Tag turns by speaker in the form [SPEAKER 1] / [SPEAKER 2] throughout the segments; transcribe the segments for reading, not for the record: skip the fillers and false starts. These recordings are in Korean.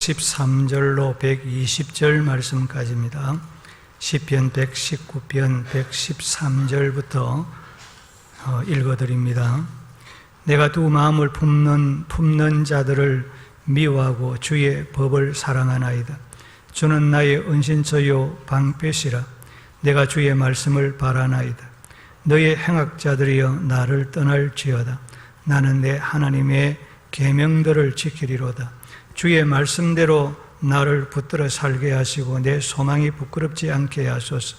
[SPEAKER 1] 13절로 120절 말씀까지입니다. 시편 119편 113절부터 읽어드립니다. 내가 두 마음을 품는 자들을 미워하고 주의 법을 사랑하나이다. 주는 나의 은신처요 방패시라. 내가 주의 말씀을 바라나이다. 너의 행악자들이여 나를 떠날지어다. 나는 내 하나님의 계명들을 지키리로다. 주의 말씀대로 나를 붙들어 살게 하시고 내 소망이 부끄럽지 않게 하소서.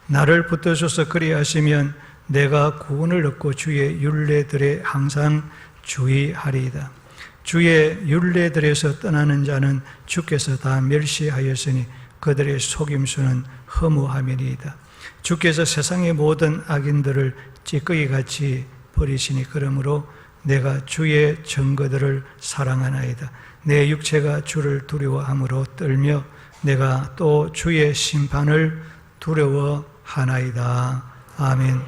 [SPEAKER 1] 나를 붙드셔서 그리하시면 내가 구원을 얻고 주의 율례들에 항상 주의하리이다. 주의 율례들에서 떠나는 자는 주께서 다 멸시하였으니 그들의 속임수는 허무함이니이다. 주께서 세상의 모든 악인들을 찌꺼기같이 버리시니 그러므로 내가 주의 증거들을 사랑하나이다. 내 육체가 주를 두려워함으로 떨며 내가 또 주의 심판을 두려워하나이다. 아멘.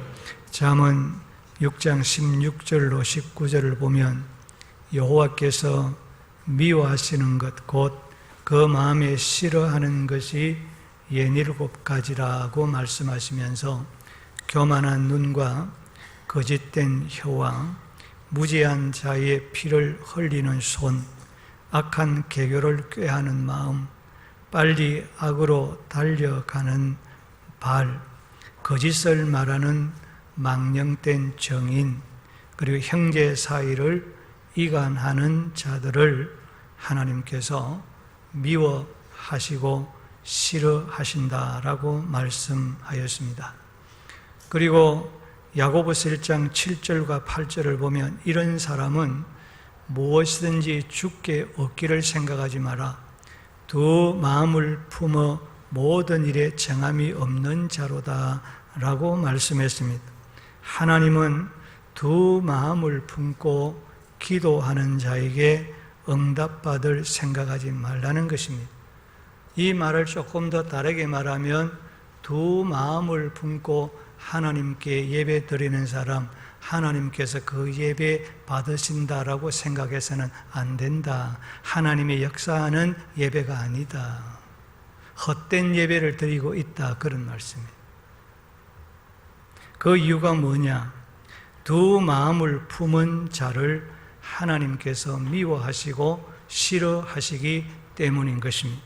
[SPEAKER 1] 잠언 6장 16절로 19절을 보면 여호와께서 미워하시는 것 곧 그 마음에 싫어하는 것이 67가지라고 말씀하시면서 교만한 눈과 거짓된 혀와 무지한 자의 피를 흘리는 손, 악한 계교를 꾀하는 마음, 빨리 악으로 달려가는 발, 거짓을 말하는 망령된 정인, 그리고 형제 사이를 이간하는 자들을 하나님께서 미워하시고 싫어하신다라고 말씀하였습니다. 그리고 야고보서 1장 7절과 8절을 보면 이런 사람은 무엇이든지 주께 얻기를 생각하지 마라. 두 마음을 품어 모든 일에 정함이 없는 자로다 라고 말씀했습니다. 하나님은 두 마음을 품고 기도하는 자에게 응답받을 생각하지 말라는 것입니다. 이 말을 조금 더 다르게 말하면 두 마음을 품고 하나님께 예배 드리는 사람, 하나님께서 그 예배 받으신다라고 생각해서는 안 된다. 하나님의 역사하는 예배가 아니다. 헛된 예배를 드리고 있다. 그런 말씀이에요. 그 이유가 뭐냐? 두 마음을 품은 자를 하나님께서 미워하시고 싫어하시기 때문인 것입니다.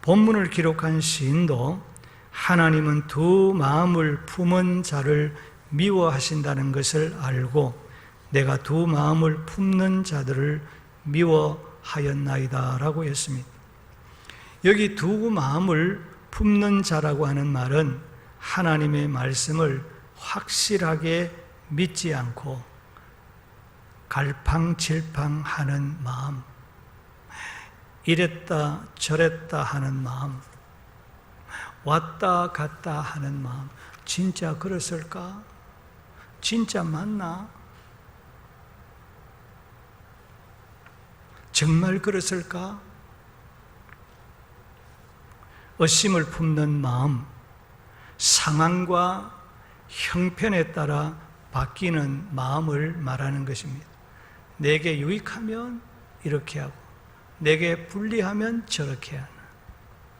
[SPEAKER 1] 본문을 기록한 시인도 하나님은 두 마음을 품은 자를 미워하신다는 것을 알고 내가 두 마음을 품는 자들을 미워하였나이다 라고 했습니다. 여기 두 마음을 품는 자라고 하는 말은 하나님의 말씀을 확실하게 믿지 않고 갈팡질팡하는 마음, 이랬다 저랬다 하는 마음, 왔다 갔다 하는 마음. 진짜 그랬을까? 진짜 맞나? 정말 그랬을까? 의심을 품는 마음, 상황과 형편에 따라 바뀌는 마음을 말하는 것입니다. 내게 유익하면 이렇게 하고 내게 불리하면 저렇게 하는,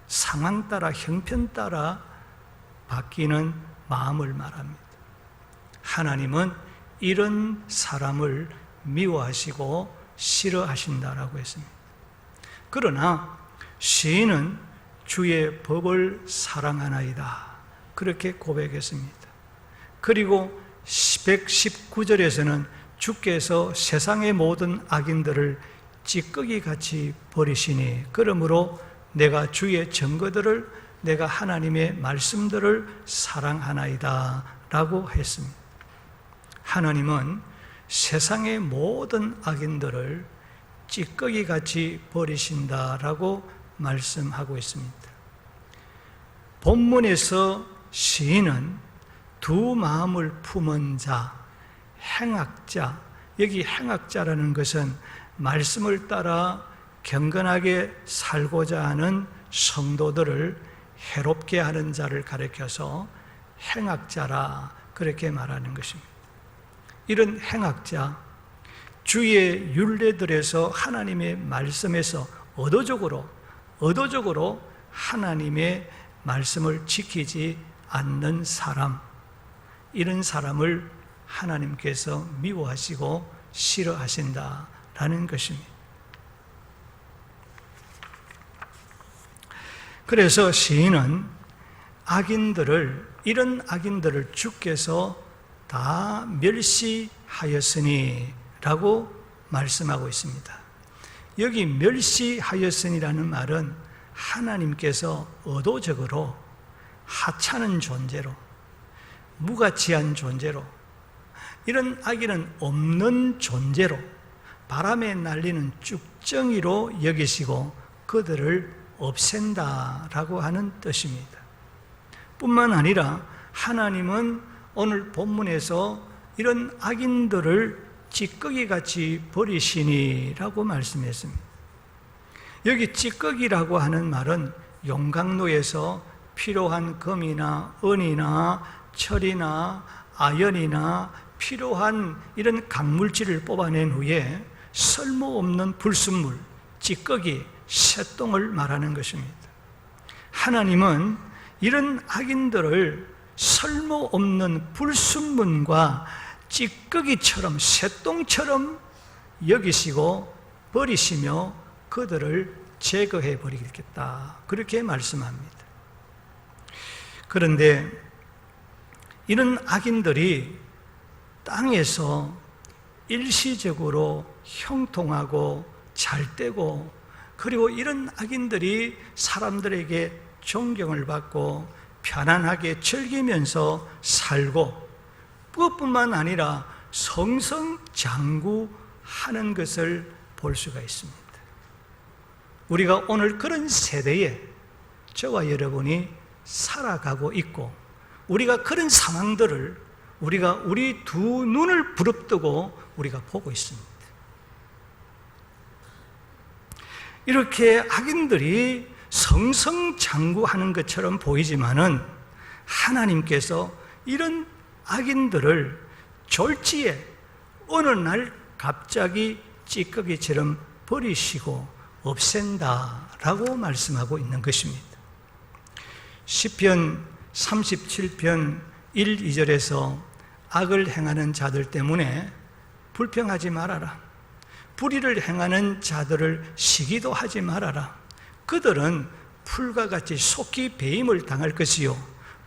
[SPEAKER 1] 상황 따라 형편 따라 바뀌는 마음을 말합니다. 하나님은 이런 사람을 미워하시고 싫어하신다라고 했습니다. 그러나 시인은 주의 법을 사랑하나이다 그렇게 고백했습니다. 그리고 119절에서는 주께서 세상의 모든 악인들을 찌꺼기같이 버리시니 그러므로 내가 주의 증거들을, 내가 하나님의 말씀들을 사랑하나이다 라고 했습니다. 하나님은 세상의 모든 악인들을 찌꺼기같이 버리신다라고 말씀하고 있습니다. 본문에서 시인은 두 마음을 품은 자, 행악자, 여기 행악자라는 것은 말씀을 따라 경건하게 살고자 하는 성도들을 해롭게 하는 자를 가리켜서 행악자라 그렇게 말하는 것입니다. 이런 행악자, 주의 율례들에서 하나님의 말씀에서 의도적으로 하나님의 말씀을 지키지 않는 사람, 이런 사람을 하나님께서 미워하시고 싫어하신다라는 것입니다. 그래서 시인은 이런 악인들을 주께서 다 멸시하였으니 라고 말씀하고 있습니다. 여기 멸시하였으니라는 말은 하나님께서 의도적으로 하찮은 존재로, 무가치한 존재로, 이런 악인은 없는 존재로, 바람에 날리는 쭉정이로 여기시고 그들을 없앤다라고 하는 뜻입니다. 뿐만 아니라 하나님은 오늘 본문에서 이런 악인들을 찌꺼기같이 버리시니라고 말씀했습니다. 여기 찌꺼기라고 하는 말은 용광로에서 필요한 금이나 은이나 철이나 아연이나 필요한 이런 강물질을 뽑아낸 후에 쓸모없는 불순물, 찌꺼기, 쇠똥을 말하는 것입니다. 하나님은 이런 악인들을 쓸모없는 불순물과 찌꺼기처럼, 쇠똥처럼 여기시고 버리시며 그들을 제거해 버리겠다, 그렇게 말씀합니다. 그런데 이런 악인들이 땅에서 일시적으로 형통하고 잘되고, 그리고 이런 악인들이 사람들에게 존경을 받고 편안하게 즐기면서 살고, 그것뿐만 아니라 성성장구하는 것을 볼 수가 있습니다. 우리가 오늘 그런 세대에 저와 여러분이 살아가고 있고, 우리가 그런 상황들을 우리 두 눈을 부릅뜨고 우리가 보고 있습니다. 이렇게 악인들이 성성장구하는 것처럼 보이지만은 하나님께서 이런 악인들을 졸지에 어느 날 갑자기 찌꺼기처럼 버리시고 없앤다라고 말씀하고 있는 것입니다. 시편 37편 1, 2절에서 악을 행하는 자들 때문에 불평하지 말아라. 불의를 행하는 자들을 시기도 하지 말아라. 그들은 풀과 같이 속히 배임을 당할 것이요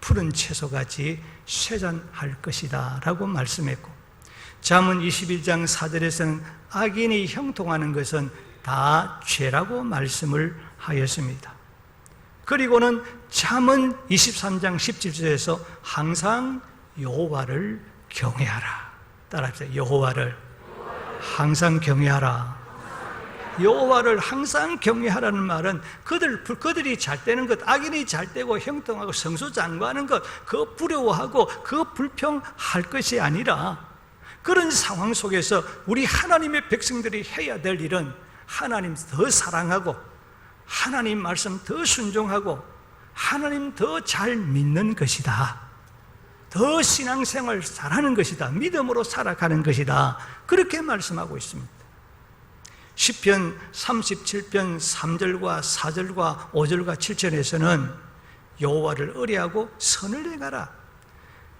[SPEAKER 1] 푸른 채소같이 쇠잔할 것이다 라고 말씀했고, 잠언 21장 4절에서는 악인이 형통하는 것은 다 죄라고 말씀을 하였습니다. 그리고는 잠언 23장 17절에서 항상 여호와를 경외하라. 따라합시다. 여호와를 항상 경외하라. 여호와를 항상 경외하라는 말은 그들이 잘되는 것, 악인이 잘되고 형통하고 성소장구하는 것, 그거 부러워하고 그거 불평할 것이 아니라, 그런 상황 속에서 우리 하나님의 백성들이 해야 될 일은 하나님 더 사랑하고, 하나님 말씀 더 순종하고, 하나님 더 잘 믿는 것이다. 더 신앙생활 잘하는 것이다. 믿음으로 살아가는 것이다. 그렇게 말씀하고 있습니다. 시편 37편 3절과 4절과 5절과 7절에서는 여호와를 의뢰하고 선을 행하라.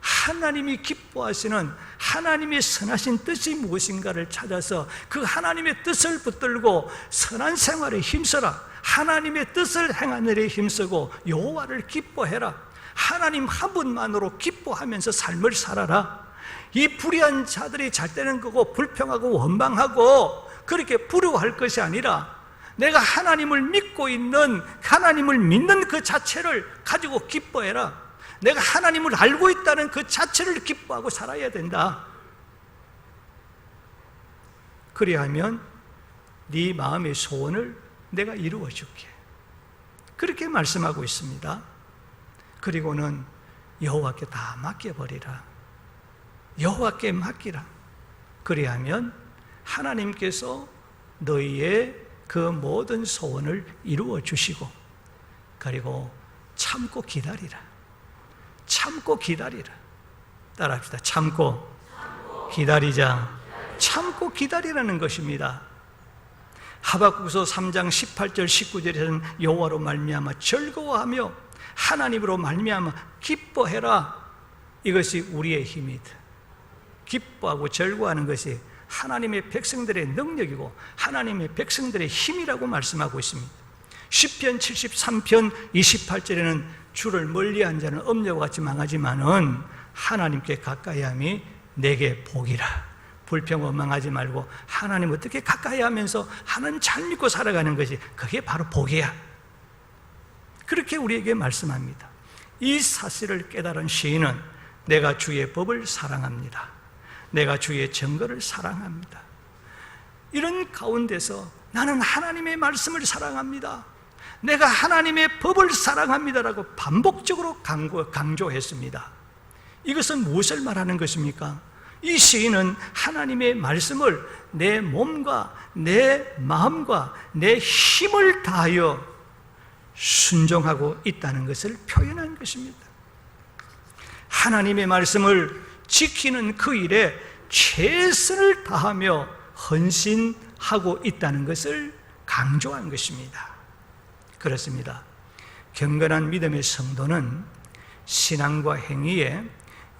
[SPEAKER 1] 하나님이 기뻐하시는 하나님의 선하신 뜻이 무엇인가를 찾아서 그 하나님의 뜻을 붙들고 선한 생활에 힘써라. 하나님의 뜻을 행하는 일에 힘쓰고 여호와를 기뻐해라. 하나님 한 분만으로 기뻐하면서 삶을 살아라. 이 불의한 자들이 잘되는 거고 불평하고 원망하고 그렇게 부러워할 것이 아니라, 내가 하나님을 믿고 있는, 하나님을 믿는 그 자체를 가지고 기뻐해라. 내가 하나님을 알고 있다는 그 자체를 기뻐하고 살아야 된다. 그리하면 네 마음의 소원을 내가 이루어 줄게. 그렇게 말씀하고 있습니다. 그리고는 여호와께 다 맡겨버리라. 여호와께 맡기라. 그리하면 하나님께서 너희의 그 모든 소원을 이루어 주시고, 그리고 참고 기다리라. 참고 기다리라. 따라합시다. 참고 기다리자. 참고 기다리라는 것입니다. 하박국서 3장 18절 19절에는 여호와로 말미암아 즐거워하며 하나님으로 말미암아 기뻐해라. 이것이 우리의 힘이다. 기뻐하고 즐거워하는 것이 하나님의 백성들의 능력이고 하나님의 백성들의 힘이라고 말씀하고 있습니다. 시편 73편 28절에는 주를 멀리한 자는 엄려와 같이 망하지만은 하나님께 가까이함이 내게 복이라. 불평 원망하지 말고 하나님 어떻게 가까이 하면서 하나님 잘 믿고 살아가는 것이 그게 바로 복이야. 그렇게 우리에게 말씀합니다. 이 사실을 깨달은 시인은 내가 주의 법을 사랑합니다. 내가 주의 증거를 사랑합니다. 이런 가운데서 나는 하나님의 말씀을 사랑합니다. 내가 하나님의 법을 사랑합니다라고 반복적으로 강조했습니다. 이것은 무엇을 말하는 것입니까? 이 시인은 하나님의 말씀을 내 몸과 내 마음과 내 힘을 다하여 순종하고 있다는 것을 표현한 것입니다. 하나님의 말씀을 지키는 그 일에 최선을 다하며 헌신하고 있다는 것을 강조한 것입니다. 그렇습니다. 경건한 믿음의 성도는 신앙과 행위에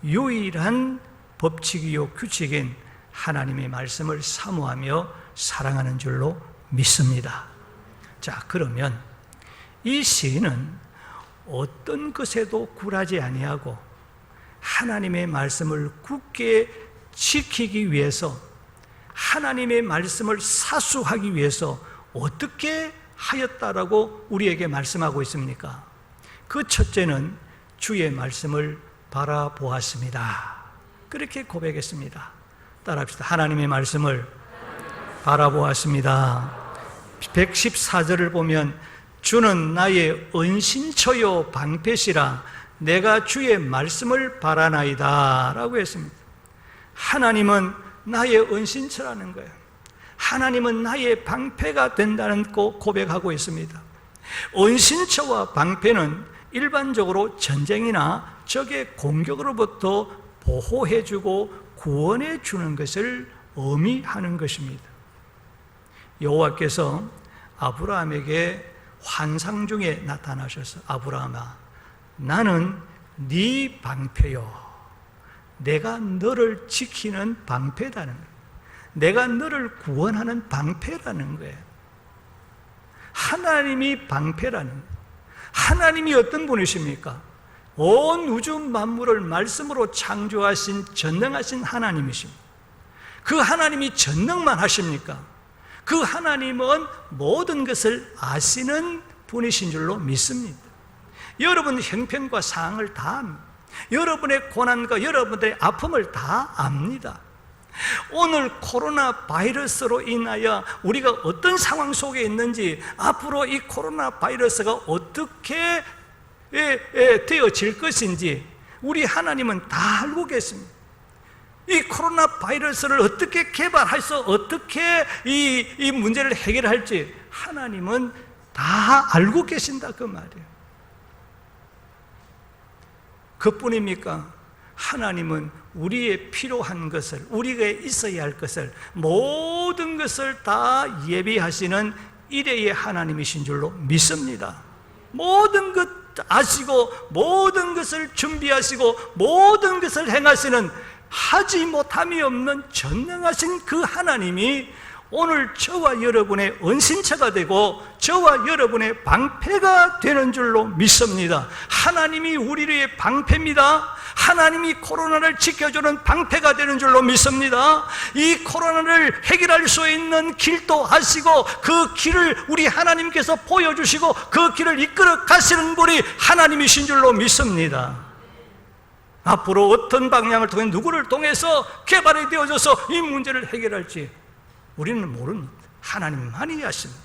[SPEAKER 1] 유일한 법칙이요 규칙인 하나님의 말씀을 사모하며 사랑하는 줄로 믿습니다. 자, 그러면 이 시인은 어떤 것에도 굴하지 아니하고 하나님의 말씀을 굳게 지키기 위해서, 하나님의 말씀을 사수하기 위해서 어떻게 하였다라고 우리에게 말씀하고 있습니까? 그 첫째는 주의 말씀을 바라보았습니다. 그렇게 고백했습니다. 따라합시다. 하나님의 말씀을 바라보았습니다. 114절을 보면 주는 나의 은신처요 방패시라 내가 주의 말씀을 바라나이다 라고 했습니다. 하나님은 나의 은신처라는 거예요. 하나님은 나의 방패가 된다는 고백하고 있습니다. 은신처와 방패는 일반적으로 전쟁이나 적의 공격으로부터 보호해주고 구원해주는 것을 의미하는 것입니다. 여호와께서 아브라함에게 환상 중에 나타나셔서 아브라함아 나는 네 방패요, 내가 너를 지키는 방패라는 거예요. 내가 너를 구원하는 방패라는 거예요. 하나님이 방패라는 거예요. 하나님이 어떤 분이십니까? 온 우주 만물을 말씀으로 창조하신 전능하신 하나님이십니다. 그 하나님이 전능만 하십니까? 그 하나님은 모든 것을 아시는 분이신 줄로 믿습니다. 여러분 형편과 상황을 다 압니다. 여러분의 고난과 여러분의 아픔을 다 압니다. 오늘 코로나 바이러스로 인하여 우리가 어떤 상황 속에 있는지, 앞으로 이 코로나 바이러스가 어떻게 되어질 것인지 우리 하나님은 다 알고 계십니다. 이 코로나 바이러스를 어떻게 개발해서 어떻게 이 문제를 해결할지 하나님은 다 알고 계신다 그 말이에요. 그뿐입니까? 하나님은 우리의 필요한 것을, 우리가 있어야 할 것을, 모든 것을 다 예비하시는 이레의 하나님이신 줄로 믿습니다. 모든 것 아시고 모든 것을 준비하시고 모든 것을 행하시는 하지 못함이 없는 전능하신 그 하나님이 오늘 저와 여러분의 은신처가 되고 저와 여러분의 방패가 되는 줄로 믿습니다. 하나님이 우리의 방패입니다. 하나님이 코로나를 지켜주는 방패가 되는 줄로 믿습니다. 이 코로나를 해결할 수 있는 길도 아시고 그 길을 우리 하나님께서 보여주시고 그 길을 이끌어 가시는 분이 하나님이신 줄로 믿습니다. 앞으로 어떤 방향을 통해 누구를 통해서 개발이 되어져서 이 문제를 해결할지 우리는 모릅니다. 하나님만이 아십니다.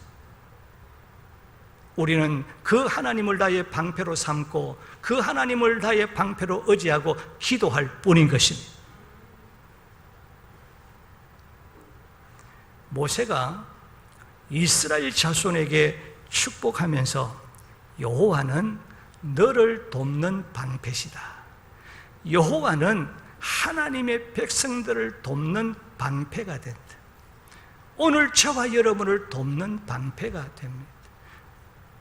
[SPEAKER 1] 우리는 그 하나님을 나의 방패로 삼고 그 하나님을 나의 방패로 의지하고 기도할 뿐인 것입니다. 모세가 이스라엘 자손에게 축복하면서 여호와는 너를 돕는 방패시다, 여호와는 하나님의 백성들을 돕는 방패가 된다, 오늘 저와 여러분을 돕는 방패가 됩니다.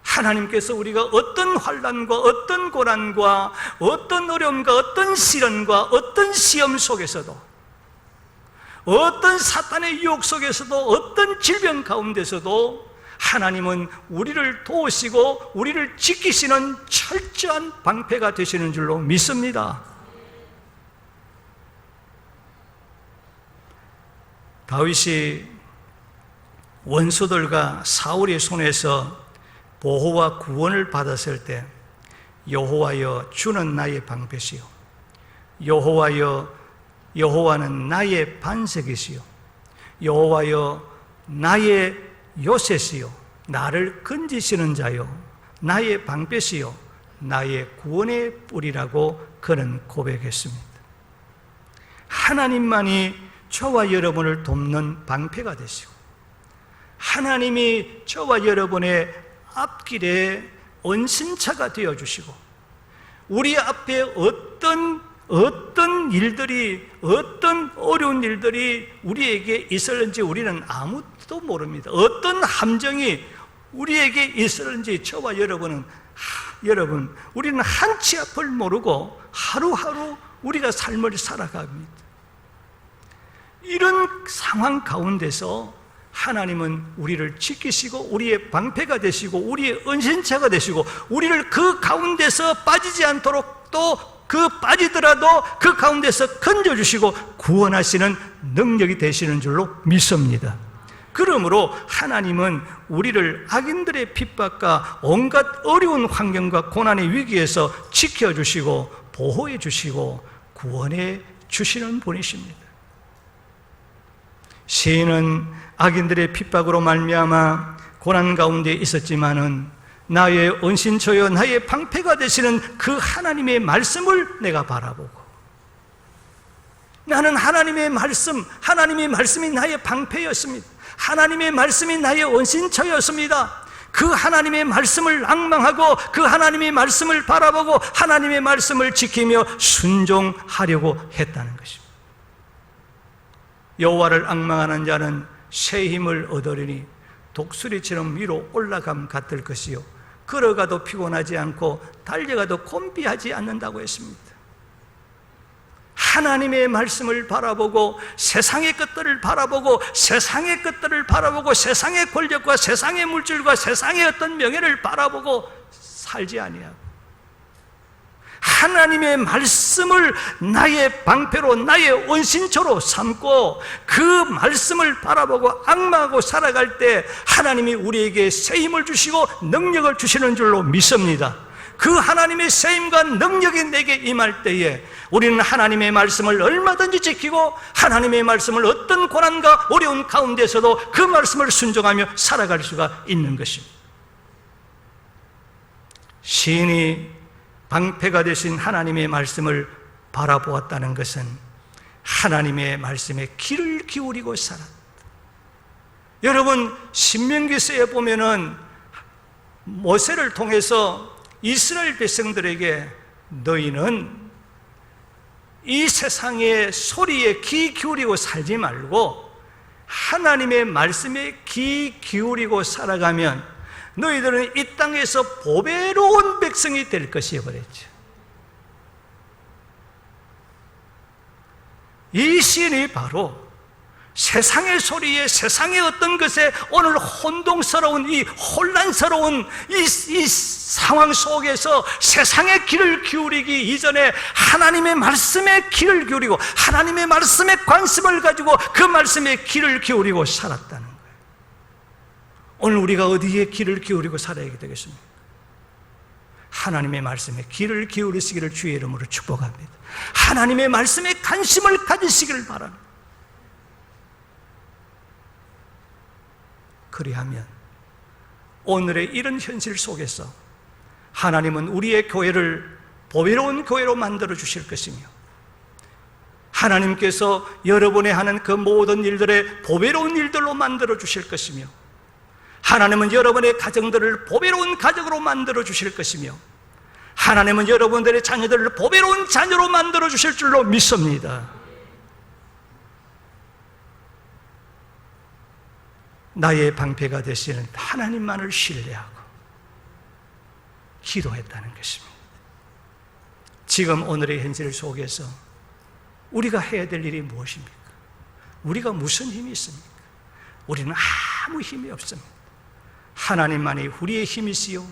[SPEAKER 1] 하나님께서 우리가 어떤 환난과 어떤 고난과 어떤 어려움과 어떤 시련과 어떤 시험 속에서도, 어떤 사탄의 유혹 속에서도, 어떤 질병 가운데서도 하나님은 우리를 도우시고 우리를 지키시는 철저한 방패가 되시는 줄로 믿습니다. 다윗이 원수들과 사울의 손에서 보호와 구원을 받았을 때 여호와여 주는 나의 방패시요 여호와여 여호와는 나의 반석이시요 여호와여 나의 요새시요 나를 건지시는 자요 나의 방패시요 나의 구원의 뿌리라고 그는 고백했습니다. 하나님만이 저와 여러분을 돕는 방패가 되시고 하나님이 저와 여러분의 앞길에 은신처가 되어주시고 우리 앞에 어떤 일들이, 어떤 어려운 일들이 우리에게 있을는지 우리는 아무도 모릅니다. 어떤 함정이 우리에게 있을는지 저와 여러분은 여러분 우리는 한치 앞을 모르고 하루하루 우리가 삶을 살아갑니다. 이런 상황 가운데서 하나님은 우리를 지키시고 우리의 방패가 되시고 우리의 은신처가 되시고 우리를 그 가운데서 빠지지 않도록 또 그 빠지더라도 그 가운데서 건져주시고 구원하시는 능력이 되시는 줄로 믿습니다. 그러므로 하나님은 우리를 악인들의 핍박과 온갖 어려운 환경과 고난의 위기에서 지켜주시고 보호해 주시고 구원해 주시는 분이십니다. 시인은 악인들의 핍박으로 말미암아 고난 가운데 있었지만은 나의 은신처여 나의 방패가 되시는 그 하나님의 말씀을 내가 바라보고 나는 하나님의 말씀이 나의 방패였습니다. 하나님의 말씀이 나의 은신처였습니다. 그 하나님의 말씀을 낭망하고 그 하나님의 말씀을 바라보고 하나님의 말씀을 지키며 순종하려고 했다는 것입니다. 여호와를 앙망하는 자는 새 힘을 얻으리니 독수리처럼 위로 올라감 같을 것이요 걸어가도 피곤하지 않고 달려가도 곤비하지 않는다고 했습니다. 하나님의 말씀을 바라보고 세상의 것들을 바라보고 세상의 권력과 세상의 물질과 세상의 어떤 명예를 바라보고 살지 아니하고 하나님의 말씀을 나의 방패로 나의 원신처로 삼고 그 말씀을 바라보고 앙망하고 살아갈 때 하나님이 우리에게 새 힘을 주시고 능력을 주시는 줄로 믿습니다. 그 하나님의 새 힘과 능력이 내게 임할 때에 우리는 하나님의 말씀을 얼마든지 지키고 하나님의 말씀을 어떤 고난과 어려운 가운데서도 그 말씀을 순종하며 살아갈 수가 있는 것입니다. 시인이 방패가 되신 하나님의 말씀을 바라보았다는 것은 하나님의 말씀에 귀를 기울이고 살았다. 여러분 신명기서에 보면은 모세를 통해서 이스라엘 백성들에게 너희는 이 세상의 소리에 귀 기울이고 살지 말고 하나님의 말씀에 귀 기울이고 살아가면 너희들은 이 땅에서 보배로운 백성이 될 것이여 그랬죠. 이 시인이 바로 세상의 소리에 세상의 어떤 것에 오늘 혼동스러운 이 혼란스러운 이 상황 속에서 세상의 귀를 기울이기 이전에 하나님의 말씀에 귀를 기울이고 하나님의 말씀에 관심을 가지고 그 말씀에 귀를 기울이고 살았다는 거예요. 오늘 우리가 어디에 귀를 기울이고 살아야 되겠습니까? 하나님의 말씀에 귀를 기울이시기를 주의 이름으로 축복합니다. 하나님의 말씀에 관심을 가지시기를 바랍니다. 그리하면 오늘의 이런 현실 속에서 하나님은 우리의 교회를 보배로운 교회로 만들어 주실 것이며 하나님께서 여러분이 하는 그 모든 일들의 보배로운 일들로 만들어 주실 것이며 하나님은 여러분의 가정들을 보배로운 가정으로 만들어 주실 것이며 하나님은 여러분들의 자녀들을 보배로운 자녀로 만들어 주실 줄로 믿습니다. 나의 방패가 되시는 하나님만을 신뢰하고 기도했다는 것입니다. 지금 오늘의 현실 속에서 우리가 해야 될 일이 무엇입니까? 우리가 무슨 힘이 있습니까? 우리는 아무 힘이 없습니다. 하나님만이 우리의 힘이시요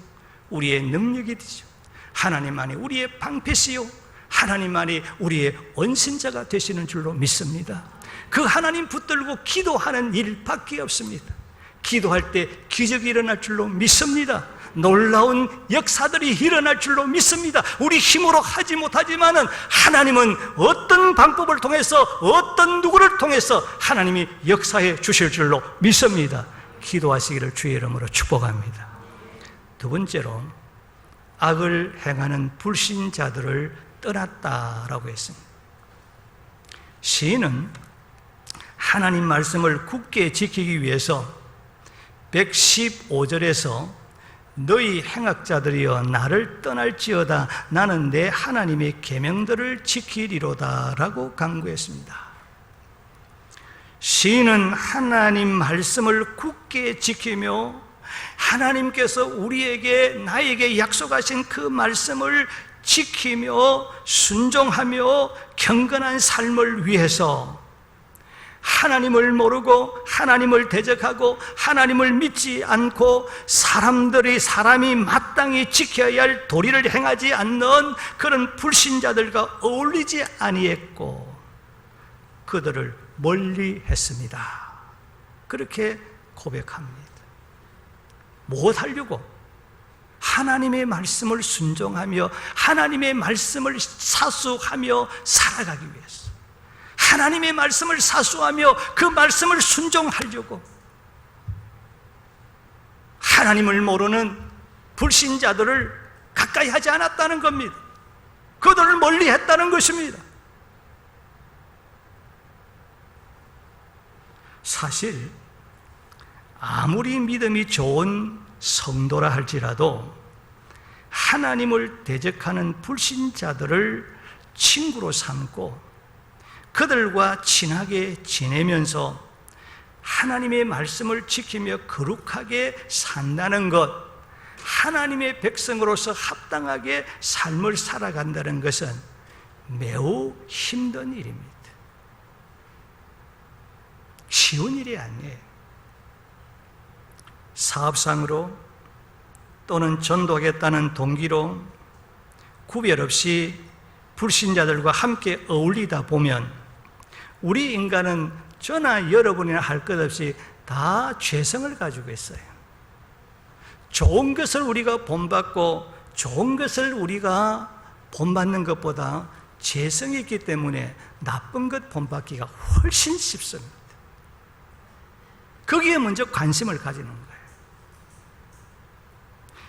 [SPEAKER 1] 우리의 능력이시요 하나님만이 우리의 방패시요 하나님만이 우리의 원신자가 되시는 줄로 믿습니다. 그 하나님 붙들고 기도하는 일밖에 없습니다. 기도할 때 기적이 일어날 줄로 믿습니다. 놀라운 역사들이 일어날 줄로 믿습니다. 우리 힘으로 하지 못하지만은 하나님은 어떤 방법을 통해서 어떤 누구를 통해서 하나님이 역사해 주실 줄로 믿습니다. 기도하시기를 주의 이름으로 축복합니다. 두 번째로 악을 행하는 불신자들을 떠났다라고 했습니다. 시인은 하나님 말씀을 굳게 지키기 위해서 115절에서 너희 행악자들이여 나를 떠날지어다 나는 내 하나님의 계명들을 지키리로다 라고 간구했습니다. 시인은 하나님 말씀을 굳게 지키며 하나님께서 나에게 약속하신 그 말씀을 지키며 순종하며 경건한 삶을 위해서 하나님을 모르고 하나님을 대적하고 하나님을 믿지 않고 사람이 마땅히 지켜야 할 도리를 행하지 않는 그런 불신자들과 어울리지 아니했고 그들을 멀리했습니다. 그렇게 고백합니다. 무엇하려고? 하나님의 말씀을 순종하며 하나님의 말씀을 사수하며 살아가기 위해서, 하나님의 말씀을 사수하며 그 말씀을 순종하려고 하나님을 모르는 불신자들을 가까이 하지 않았다는 겁니다. 그들을 멀리 했다는 것입니다. 사실 아무리 믿음이 좋은 성도라 할지라도 하나님을 대적하는 불신자들을 친구로 삼고 그들과 친하게 지내면서 하나님의 말씀을 지키며 거룩하게 산다는 것, 하나님의 백성으로서 합당하게 삶을 살아간다는 것은 매우 힘든 일입니다. 쉬운 일이 아니에요. 사업상으로 또는 전도하겠다는 동기로 구별 없이 불신자들과 함께 어울리다 보면 우리 인간은 저나 여러분이나 할 것 없이 다 죄성을 가지고 있어요. 좋은 것을 우리가 본받고 좋은 것을 우리가 본받는 것보다 죄성이 있기 때문에 나쁜 것 본받기가 훨씬 쉽습니다. 거기에 먼저 관심을 가지는 거예요.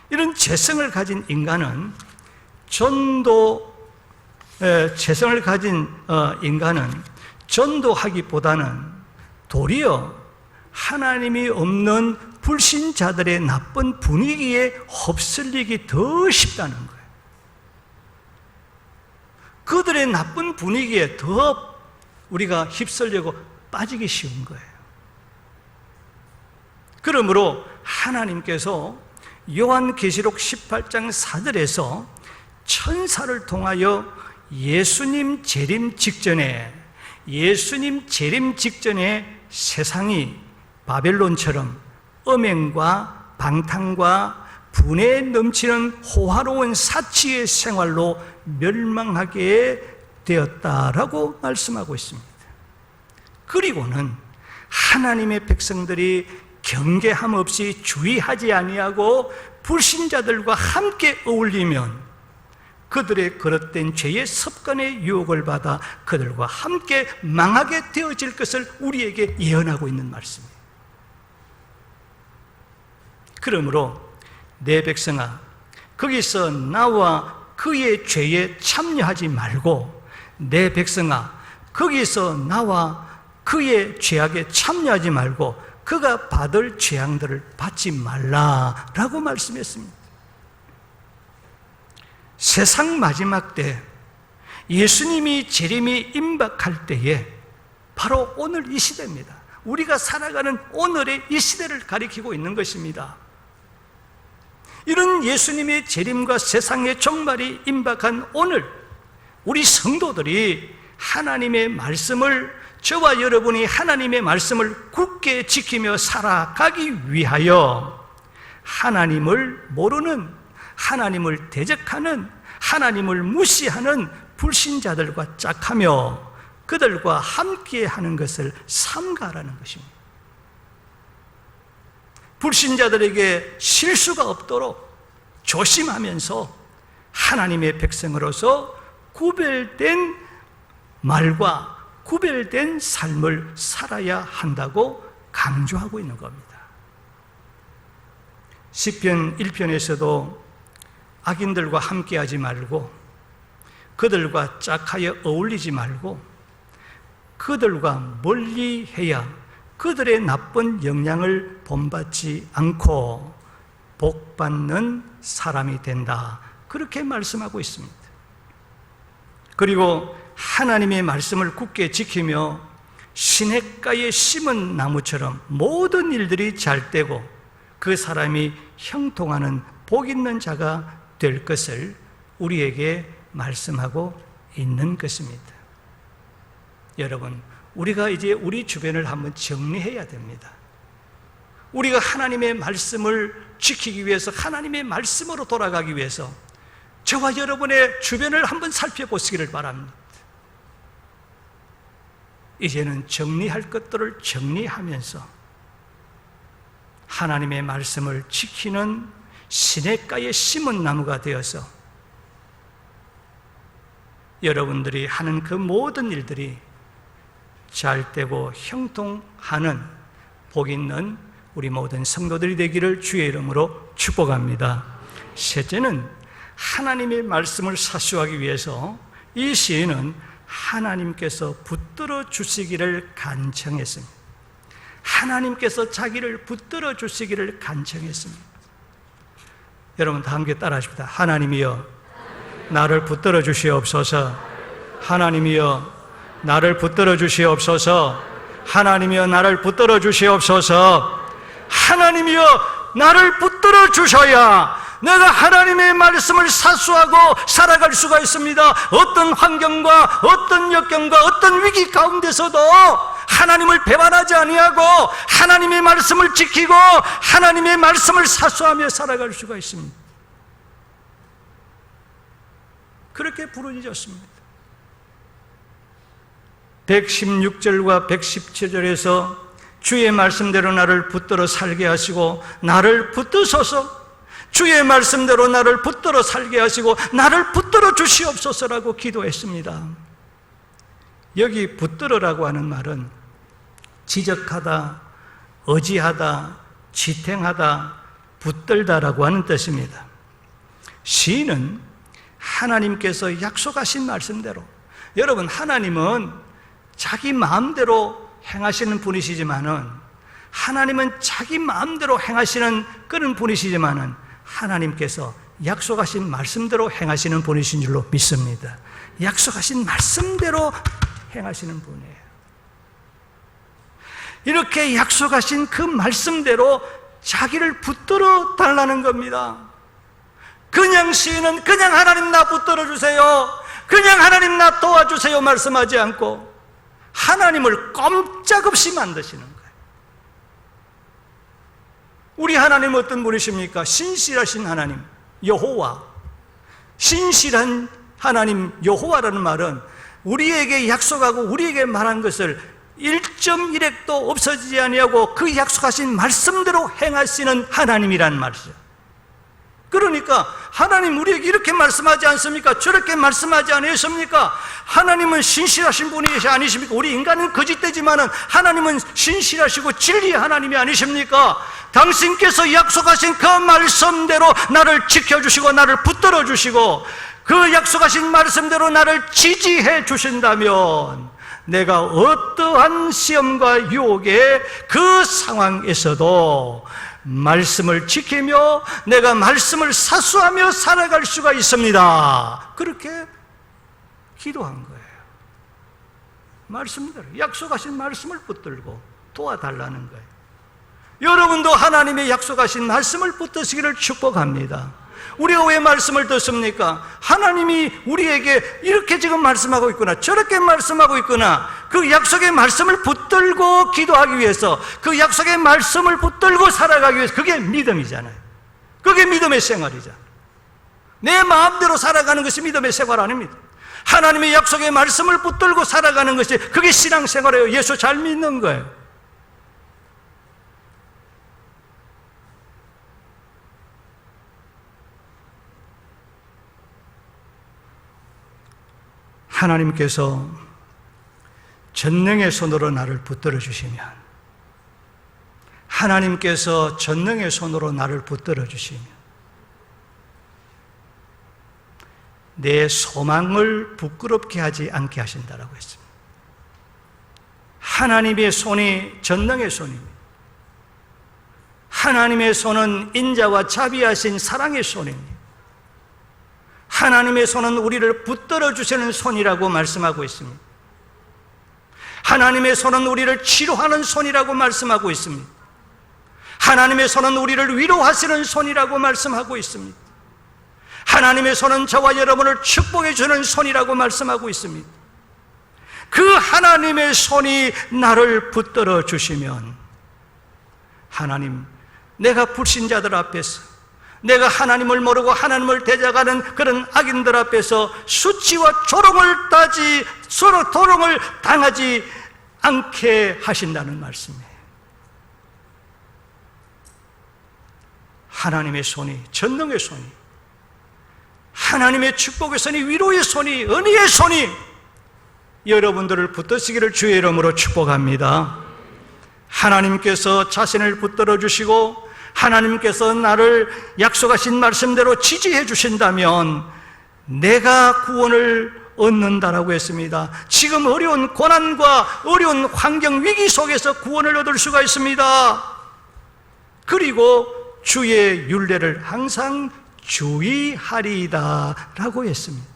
[SPEAKER 1] 이런 죄성을 가진 인간은 전도하기보다는 도리어 하나님이 없는 불신자들의 나쁜 분위기에 휩쓸리기 더 쉽다는 거예요. 그들의 나쁜 분위기에 더 우리가 휩쓸려고 빠지기 쉬운 거예요. 그러므로 하나님께서 요한계시록 18장 4절에서 천사를 통하여 예수님 재림 직전에 세상이 바벨론처럼 음행과 방탕과 분에 넘치는 호화로운 사치의 생활로 멸망하게 되었다라고 말씀하고 있습니다. 그리고는 하나님의 백성들이 경계함 없이 주의하지 아니하고 불신자들과 함께 어울리면 그들의 그릇된 죄의 습관의 유혹을 받아 그들과 함께 망하게 되어질 것을 우리에게 예언하고 있는 말씀이에요. 그러므로 내 백성아, 거기서 나와 그의 죄에 참여하지 말고, 내 백성아, 거기서 나와 그의 죄악에 참여하지 말고 그가 받을 재앙들을 받지 말라라고 말씀했습니다. 세상 마지막 때 예수님이 재림이 임박할 때에 바로 오늘 이 시대입니다. 우리가 살아가는 오늘의 이 시대를 가리키고 있는 것입니다. 이런 예수님의 재림과 세상의 종말이 임박한 오늘, 우리 성도들이 하나님의 말씀을, 저와 여러분이 하나님의 말씀을 굳게 지키며 살아가기 위하여 하나님을 모르는, 하나님을 대적하는, 하나님을 무시하는 불신자들과 짝하며 그들과 함께하는 것을 삼가라는 것입니다. 불신자들에게 실수가 없도록 조심하면서 하나님의 백성으로서 구별된 말과 구별된 삶을 살아야 한다고 강조하고 있는 겁니다. 시편 1편에서도 악인들과 함께하지 말고 그들과 짝하여 어울리지 말고 그들과 멀리해야 그들의 나쁜 영향을 본받지 않고 복받는 사람이 된다, 그렇게 말씀하고 있습니다. 그리고 하나님의 말씀을 굳게 지키며 시냇가에 심은 나무처럼 모든 일들이 잘 되고 그 사람이 형통하는 복 있는 자가 될 것을 우리에게 말씀하고 있는 것입니다. 여러분, 우리가 이제 우리 주변을 한번 정리해야 됩니다. 우리가 하나님의 말씀을 지키기 위해서, 하나님의 말씀으로 돌아가기 위해서 저와 여러분의 주변을 한번 살펴보시기를 바랍니다. 이제는 정리할 것들을 정리하면서 하나님의 말씀을 지키는 시냇가에 심은 나무가 되어서 여러분들이 하는 그 모든 일들이 잘 되고 형통하는 복 있는 우리 모든 성도들이 되기를 주의 이름으로 축복합니다. 셋째는 하나님의 말씀을 사수하기 위해서 이 시인은 하나님께서 붙들어 주시기를 간청했습니다. 하나님께서 자기를 붙들어 주시기를 간청했습니다. 여러분 다 함께 따라 하십니다. 하나님이여 나를 붙들어 주시옵소서. 하나님이여 나를 붙들어 주시옵소서. 하나님이여 나를 붙들어 주시옵소서. 하나님이여 나를 붙들어 주셔야 내가 하나님의 말씀을 사수하고 살아갈 수가 있습니다. 어떤 환경과 어떤 역경과 어떤 위기 가운데서도 하나님을 배반하지 아니하고 하나님의 말씀을 지키고 하나님의 말씀을 사수하며 살아갈 수가 있습니다. 그렇게 부르짖었습니다. 116절과 117절에서 주의 말씀대로 나를 붙들어 살게 하시고 나를 붙드소서, 주의 말씀대로 나를 붙들어 살게 하시고 나를 붙들어 주시옵소서라고 기도했습니다. 여기 붙들어라고 하는 말은 지적하다, 의지하다, 지탱하다, 붙들다라고 하는 뜻입니다. 시인은 하나님께서 약속하신 말씀대로, 여러분 하나님은 자기 마음대로 행하시는 분이시지만은, 하나님은 자기 마음대로 행하시는 그런 분이시지만은 하나님께서 약속하신 말씀대로 행하시는 분이신 줄로 믿습니다. 약속하신 말씀대로 행하시는 분이에요. 이렇게 약속하신 그 말씀대로 자기를 붙들어 달라는 겁니다. 그냥 시인은 그냥 하나님 나 붙들어 주세요, 그냥 하나님 나 도와주세요 말씀하지 않고 하나님을 꼼짝없이 만드시는 거예요. 우리 하나님 어떤 분이십니까? 신실하신 하나님 여호와. 신실한 하나님 여호와라는 말은 우리에게 약속하고 우리에게 말한 것을 1.1핵도 없어지지 아니하고 그 약속하신 말씀대로 행하시는 하나님이라는 말이죠. 그러니까 하나님 우리에게 이렇게 말씀하지 않습니까? 저렇게 말씀하지 않으십니까? 하나님은 신실하신 분이 아니십니까? 우리 인간은 거짓되지만은 하나님은 신실하시고 진리의 하나님이 아니십니까? 당신께서 약속하신 그 말씀대로 나를 지켜주시고 나를 붙들어 주시고 그 약속하신 말씀대로 나를 지지해 주신다면 내가 어떠한 시험과 유혹의 그 상황에서도 말씀을 지키며 내가 말씀을 사수하며 살아갈 수가 있습니다. 그렇게 기도한 거예요. 말씀대로 약속하신 말씀을 붙들고 도와달라는 거예요. 여러분도 하나님의 약속하신 말씀을 붙드시기를 축복합니다. 우리가 왜 말씀을 듣습니까? 하나님이 우리에게 이렇게 지금 말씀하고 있구나, 저렇게 말씀하고 있구나. 그 약속의 말씀을 붙들고 기도하기 위해서, 그 약속의 말씀을 붙들고 살아가기 위해서, 그게 믿음이잖아요. 그게 믿음의 생활이잖아요. 내 마음대로 살아가는 것이 믿음의 생활 아닙니다. 하나님의 약속의 말씀을 붙들고 살아가는 것이, 그게 신앙생활이에요. 예수 잘 믿는 거예요. 하나님께서 전능의 손으로 나를 붙들어 주시면, 하나님께서 전능의 손으로 나를 붙들어 주시면 내 소망을 부끄럽게 하지 않게 하신다라고 했습니다. 하나님의 손이 전능의 손입니다. 하나님의 손은 인자와 자비하신 사랑의 손입니다. 하나님의 손은 우리를 붙들어 주시는 손이라고 말씀하고 있습니다. 하나님의 손은 우리를 치료하는 손이라고 말씀하고 있습니다. 하나님의 손은 우리를 위로하시는 손이라고 말씀하고 있습니다. 하나님의 손은 저와 여러분을 축복해 주는 손이라고 말씀하고 있습니다. 그 하나님의 손이 나를 붙들어 주시면, 하나님, 내가 불신자들 앞에서, 내가 하나님을 모르고 하나님을 대적하는 그런 악인들 앞에서 수치와 조롱을 서로 도롱을 당하지 않게 하신다는 말씀이에요. 하나님의 손이, 전능의 손이, 하나님의 축복의 손이, 위로의 손이, 은혜의 손이 여러분들을 붙드시기를 주의 이름으로 축복합니다. 하나님께서 자신을 붙들어 주시고 하나님께서 나를 약속하신 말씀대로 지지해 주신다면 내가 구원을 얻는다라고 했습니다. 지금 어려운 고난과 어려운 환경, 위기 속에서 구원을 얻을 수가 있습니다. 그리고 주의 율례를 항상 주의하리이다 라고 했습니다.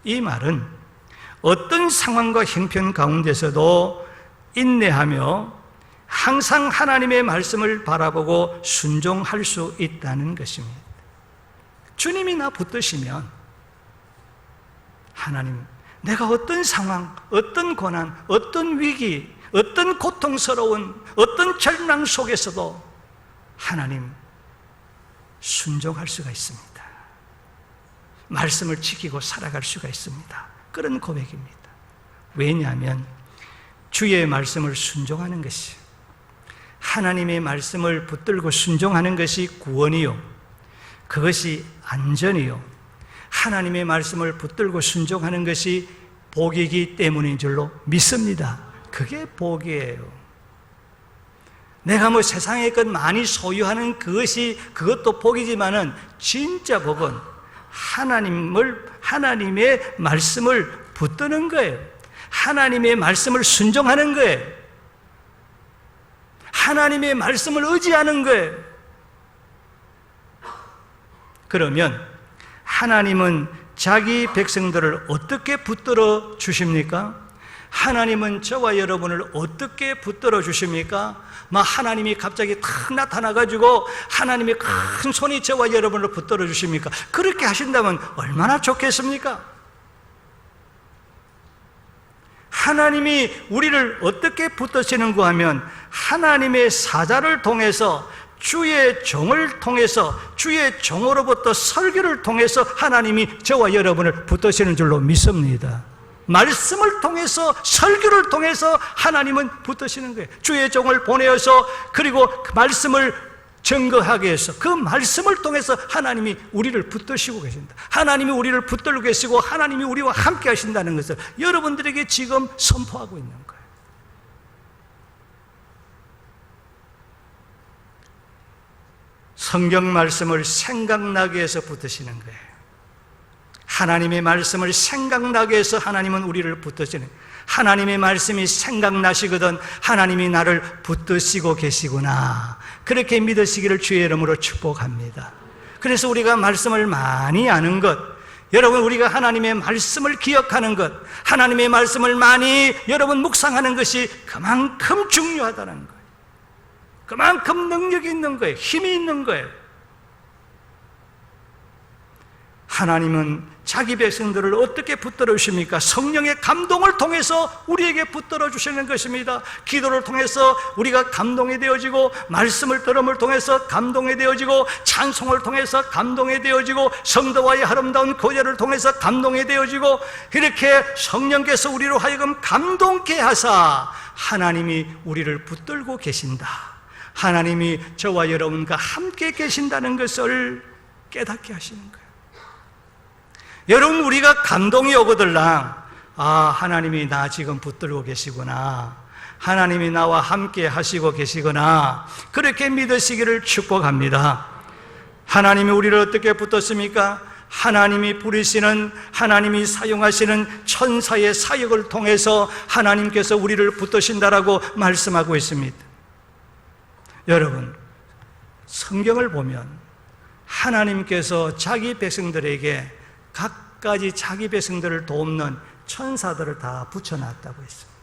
[SPEAKER 1] 이 말은 어떤 상황과 형편 가운데서도 인내하며 항상 하나님의 말씀을 바라보고 순종할 수 있다는 것입니다. 주님이 나 붙드시면, 하나님, 내가 어떤 상황, 어떤 고난, 어떤 위기, 어떤 고통스러운, 어떤 절망 속에서도 하나님 순종할 수가 있습니다. 말씀을 지키고 살아갈 수가 있습니다. 그런 고백입니다. 왜냐하면 주의 말씀을 순종하는 것이, 하나님의 말씀을 붙들고 순종하는 것이 구원이요, 그것이 안전이요, 하나님의 말씀을 붙들고 순종하는 것이 복이기 때문인 줄로 믿습니다. 그게 복이에요. 내가 뭐 세상의 것 많이 소유하는 그것도 복이지만은 진짜 복은 하나님의 말씀을 붙드는 거예요. 하나님의 말씀을 순종하는 거예요. 하나님의 말씀을 의지하는 거예요. 그러면 하나님은 자기 백성들을 어떻게 붙들어 주십니까? 하나님은 저와 여러분을 어떻게 붙들어 주십니까? 하나님이 갑자기 탁 나타나가지고 하나님의 큰 손이 저와 여러분을 붙들어 주십니까? 그렇게 하신다면 얼마나 좋겠습니까? 하나님이 우리를 어떻게 붙드시는가 하면 하나님의 사자를 통해서, 주의 종을 통해서, 주의 종으로부터 설교를 통해서 하나님이 저와 여러분을 붙드시는 줄로 믿습니다. 말씀을 통해서, 설교를 통해서 하나님은 붙드시는 거예요. 주의 종을 보내어서, 그리고 그 말씀을 증거하게 해서 그 말씀을 통해서 하나님이 우리를 붙드시고 계신다. 하나님이 우리를 붙들고 계시고 하나님이 우리와 함께 하신다는 것을 여러분들에게 지금 선포하고 있는 거예요. 성경 말씀을 생각나게 해서 붙드시는 거예요. 하나님의 말씀을 생각나게 해서 하나님은 우리를 붙드시는 거예요. 하나님의 말씀이 생각나시거든 하나님이 나를 붙드시고 계시구나, 그렇게 믿으시기를 주의 이름으로 축복합니다. 그래서 우리가 말씀을 많이 아는 것, 여러분, 우리가 하나님의 말씀을 기억하는 것, 하나님의 말씀을 많이 여러분 묵상하는 것이 그만큼 중요하다는 거예요. 그만큼 능력이 있는 거예요. 힘이 있는 거예요. 하나님은 자기 백성들을 어떻게 붙들어 주십니까? 성령의 감동을 통해서 우리에게 붙들어 주시는 것입니다. 기도를 통해서 우리가 감동이 되어지고, 말씀을 들음을 통해서 감동이 되어지고, 찬송을 통해서 감동이 되어지고, 성도와의 아름다운 교제를 통해서 감동이 되어지고, 이렇게 성령께서 우리로 하여금 감동케 하사 하나님이 우리를 붙들고 계신다, 하나님이 저와 여러분과 함께 계신다는 것을 깨닫게 하시는 거예요. 여러분, 우리가 감동이 오거들랑 하나님이 나 지금 붙들고 계시구나, 하나님이 나와 함께 하시고 계시구나, 그렇게 믿으시기를 축복합니다. 하나님이 우리를 어떻게 붙었습니까? 하나님이 부르시는, 하나님이 사용하시는 천사의 사역을 통해서 하나님께서 우리를 붙드신다라고 말씀하고 있습니다. 여러분, 성경을 보면 하나님께서 자기 백성들에게 각가지 자기 백성들을 돕는 천사들을 다 붙여놨다고 했습니다.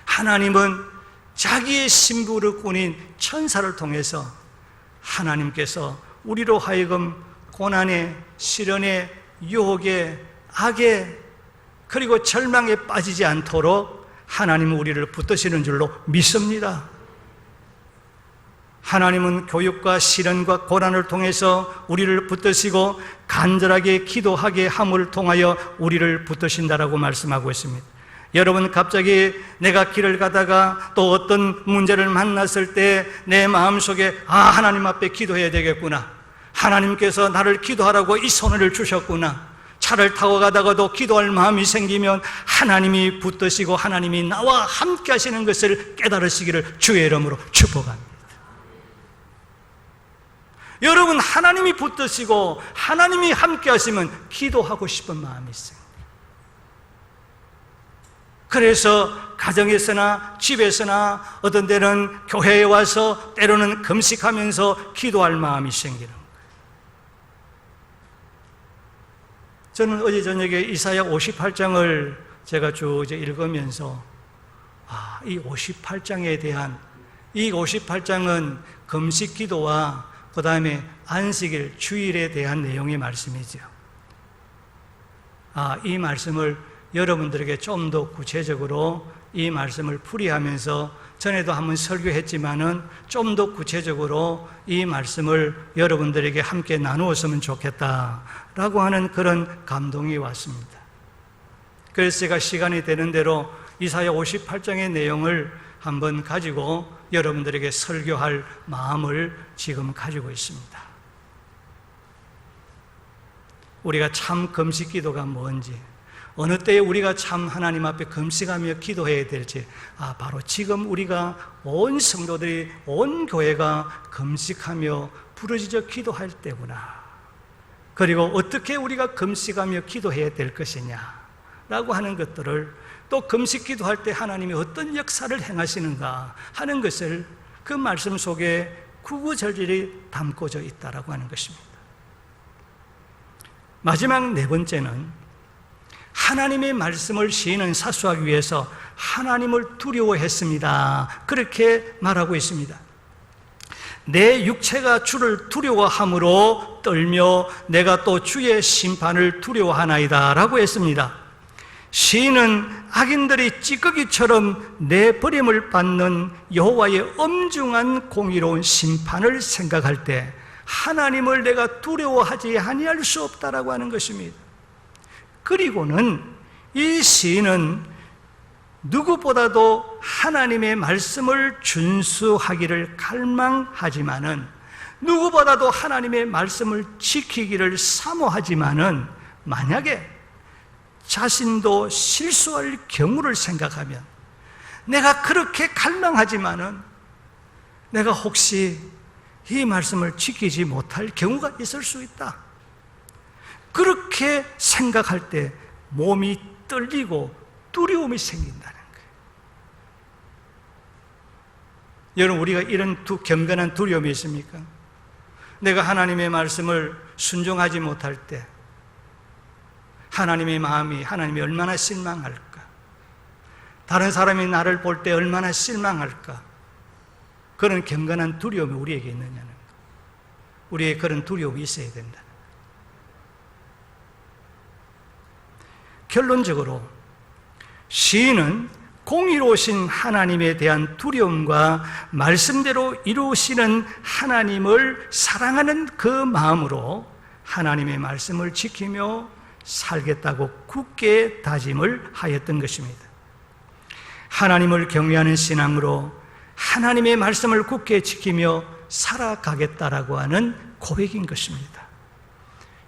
[SPEAKER 1] 하나님은 자기의 신부를 꾸린 천사를 통해서 하나님께서 우리로 하여금 고난에, 시련에, 유혹에, 악에, 그리고 절망에 빠지지 않도록 하나님은 우리를 붙드시는 줄로 믿습니다. 하나님은 교육과 시련과 고난을 통해서 우리를 붙드시고 간절하게 기도하게 함을 통하여 우리를 붙드신다라고 말씀하고 있습니다. 여러분, 갑자기 내가 길을 가다가 또 어떤 문제를 만났을 때 내 마음속에 하나님 앞에 기도해야 되겠구나, 하나님께서 나를 기도하라고 이 손을 주셨구나, 차를 타고 가다가도 기도할 마음이 생기면 하나님이 붙드시고 하나님이 나와 함께 하시는 것을 깨달으시기를 주의 이름으로 축복합니다. 여러분, 하나님이 붙드시고 하나님이 함께 하시면 기도하고 싶은 마음이 있어요. 그래서 가정에서나 집에서나 어떤 때는 교회에 와서 때로는 금식하면서 기도할 마음이 생기는 거예요. 저는 어제 저녁에 이사야 58장을 제가 쭉 이제 읽으면서 이 58장에 대한, 이 58장은 금식 기도와 그 다음에 안식일, 주일에 대한 내용의 말씀이죠. 이 말씀을 여러분들에게 좀 더 구체적으로 이 말씀을 풀이하면서, 전에도 한번 설교했지만은 좀 더 구체적으로 이 말씀을 여러분들에게 함께 나누었으면 좋겠다라고 하는 그런 감동이 왔습니다. 그래서 제가 시간이 되는 대로 이사야 58장의 내용을 한번 가지고 여러분들에게 설교할 마음을 지금 가지고 있습니다. 우리가 참 금식 기도가 뭔지, 어느 때에 우리가 참 하나님 앞에 금식하며 기도해야 될지, 바로 지금 우리가 온 성도들이, 온 교회가 금식하며 부르짖어 기도할 때구나. 그리고 어떻게 우리가 금식하며 기도해야 될 것이냐라고 하는 것들을, 또 금식 기도할 때 하나님이 어떤 역사를 행하시는가 하는 것을 그 말씀 속에 구구절절히 담고져 있다라고 하는 것입니다. 마지막 네 번째는 하나님의 말씀을 시인은 사수하기 위해서 하나님을 두려워했습니다. 그렇게 말하고 있습니다. 내 육체가 주를 두려워함으로 떨며 내가 또 주의 심판을 두려워하나이다 라고 했습니다. 시인은 악인들이 찌꺼기처럼 내버림을 받는 여호와의 엄중한 공의로운 심판을 생각할 때 하나님을 내가 두려워하지 아니할 수 없다라고 하는 것입니다. 그리고는 이 시인은 누구보다도 하나님의 말씀을 준수하기를 갈망하지만은, 누구보다도 하나님의 말씀을 지키기를 사모하지만은, 만약에 자신도 실수할 경우를 생각하면, 내가 그렇게 갈망하지만은 내가 혹시 이 말씀을 지키지 못할 경우가 있을 수 있다, 그렇게 생각할 때 몸이 떨리고 두려움이 생긴다는 거예요. 여러분, 우리가 이런 경건한 두려움이 있습니까? 내가 하나님의 말씀을 순종하지 못할 때 하나님의 마음이, 하나님이 얼마나 실망할까? 다른 사람이 나를 볼 때 얼마나 실망할까? 그런 경건한 두려움이 우리에게 있느냐는 것. 우리의 그런 두려움이 있어야 된다. 결론적으로 시인은 공의로우신 하나님에 대한 두려움과 말씀대로 이루시는 하나님을 사랑하는 그 마음으로 하나님의 말씀을 지키며 살겠다고 굳게 다짐을 하였던 것입니다. 하나님을 경외하는 신앙으로 하나님의 말씀을 굳게 지키며 살아가겠다라고 하는 고백인 것입니다.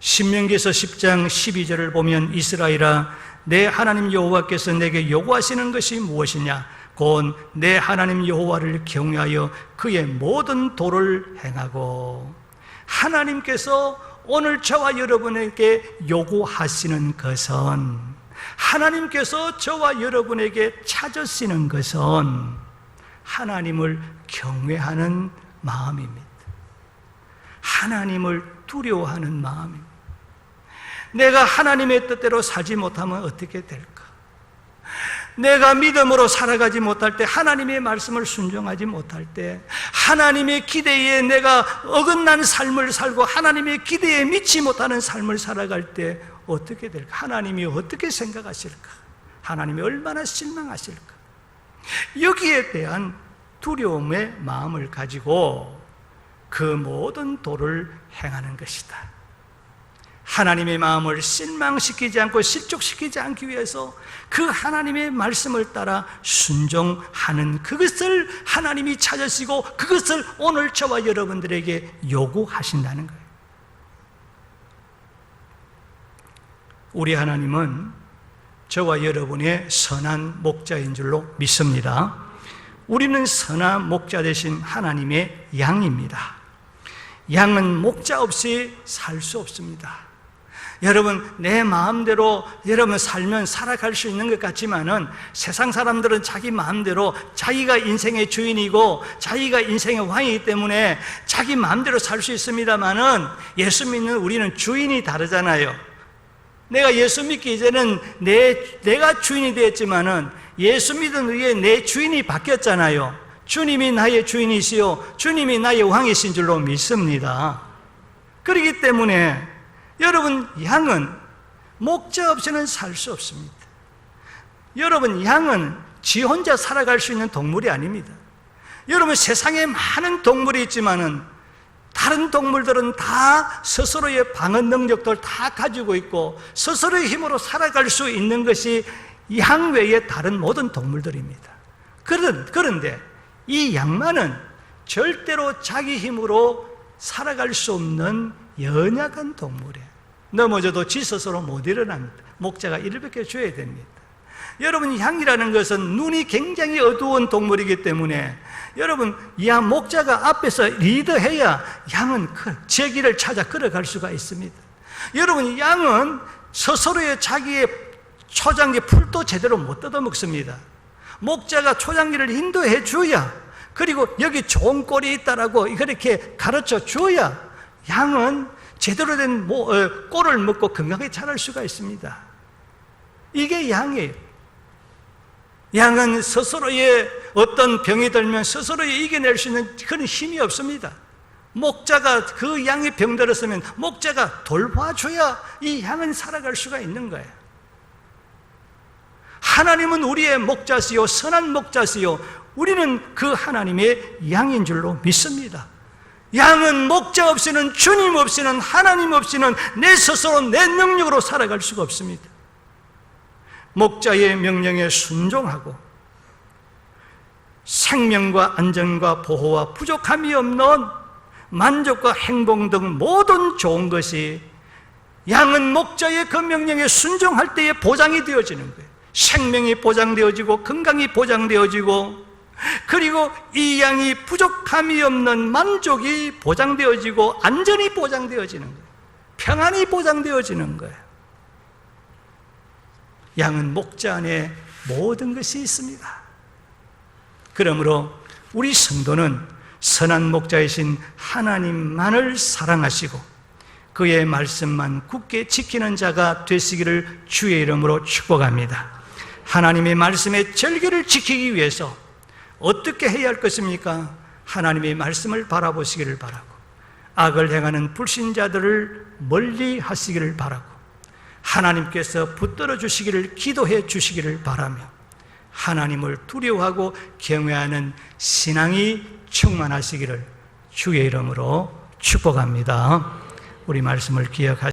[SPEAKER 1] 신명기에서 10장 12절을 보면 이스라엘아 내 하나님 여호와께서 내게 요구하시는 것이 무엇이냐? 곧 내 하나님 여호와를 경외하여 그의 모든 도를 행하고, 하나님께서 오늘 저와 여러분에게 요구하시는 것은, 하나님께서 저와 여러분에게 찾으시는 것은 하나님을 경외하는 마음입니다. 하나님을 두려워하는 마음입니다. 내가 하나님의 뜻대로 살지 못하면 어떻게 될까? 내가 믿음으로 살아가지 못할 때, 하나님의 말씀을 순종하지 못할 때, 하나님의 기대에 내가 어긋난 삶을 살고 하나님의 기대에 미치 못하는 삶을 살아갈 때 어떻게 될까? 하나님이 어떻게 생각하실까? 하나님이 얼마나 실망하실까? 여기에 대한 두려움의 마음을 가지고 그 모든 도를 행하는 것이다. 하나님의 마음을 실망시키지 않고 실족시키지 않기 위해서 그 하나님의 말씀을 따라 순종하는 그것을 하나님이 찾으시고 그것을 오늘 저와 여러분들에게 요구하신다는 거예요. 우리 하나님은 저와 여러분의 선한 목자인 줄로 믿습니다. 우리는 선한 목자 되신 하나님의 양입니다. 양은 목자 없이 살 수 없습니다. 여러분, 내 마음대로 여러분 살면 살아갈 수 있는 것 같지만은 세상 사람들은 자기 마음대로 자기가 인생의 주인이고 자기가 인생의 왕이기 때문에 자기 마음대로 살 수 있습니다만은 예수 믿는 우리는 주인이 다르잖아요. 내가 예수 믿기 이제는 내가 주인이 되었지만은 예수 믿은 후에 내 주인이 바뀌었잖아요. 주님이 나의 주인이시요 주님이 나의 왕이신 줄로 믿습니다. 그렇기 때문에 여러분, 양은 목자 없이는 살 수 없습니다. 여러분, 양은 지 혼자 살아갈 수 있는 동물이 아닙니다. 여러분, 세상에 많은 동물이 있지만은 다른 동물들은 다 스스로의 방어 능력들 다 가지고 있고 스스로의 힘으로 살아갈 수 있는 것이 양 외의 다른 모든 동물들입니다. 그런데 이 양만은 절대로 자기 힘으로 살아갈 수 없는 연약한 동물이에요. 넘어져도 지 스스로 못 일어납니다. 목자가 이를 비켜줘야 됩니다. 여러분, 양이라는 것은 눈이 굉장히 어두운 동물이기 때문에 여러분, 양 목자가 앞에서 리더해야 양은 제 길을 찾아 걸어갈 수가 있습니다. 여러분, 양은 스스로의 자기의 초장기 풀도 제대로 못 뜯어먹습니다. 목자가 초장기를 인도해 줘야, 그리고 여기 좋은 꼴이 있다라고 이렇게 가르쳐 줘야 양은 제대로 된 꼴을 먹고 건강하게 자랄 수가 있습니다. 이게 양이에요. 양은 스스로의 어떤 병이 들면 스스로 이겨낼 수 있는 그런 힘이 없습니다. 목자가 그 양이 병들었으면 목자가 돌봐줘야 이 양은 살아갈 수가 있는 거예요. 하나님은 우리의 목자시요 선한 목자시요 우리는 그 하나님의 양인 줄로 믿습니다. 양은 목자 없이는, 주님 없이는, 하나님 없이는 내 스스로 내 능력으로 살아갈 수가 없습니다. 목자의 명령에 순종하고 생명과 안전과 보호와 부족함이 없는 만족과 행복 등 모든 좋은 것이 양은 목자의 그 명령에 순종할 때에 보장이 되어지는 거예요. 생명이 보장되어지고 건강이 보장되어지고, 그리고 이 양이 부족함이 없는 만족이 보장되어지고 안전이 보장되어지는 거예요. 평안이 보장되어지는 거예요. 양은 목자 안에 모든 것이 있습니다. 그러므로 우리 성도는 선한 목자이신 하나님만을 사랑하시고 그의 말씀만 굳게 지키는 자가 되시기를 주의 이름으로 축복합니다. 하나님의 말씀의 절개를 지키기 위해서 어떻게 해야 할 것입니까? 하나님의 말씀을 바라보시기를 바라고 악을 행하는 불신자들을 멀리 하시기를 바라고 하나님께서 붙들어 주시기를 기도해 주시기를 바라며 하나님을 두려워하고 경외하는 신앙이 충만하시기를 주의 이름으로 축복합니다. 우리 말씀을 기억하시고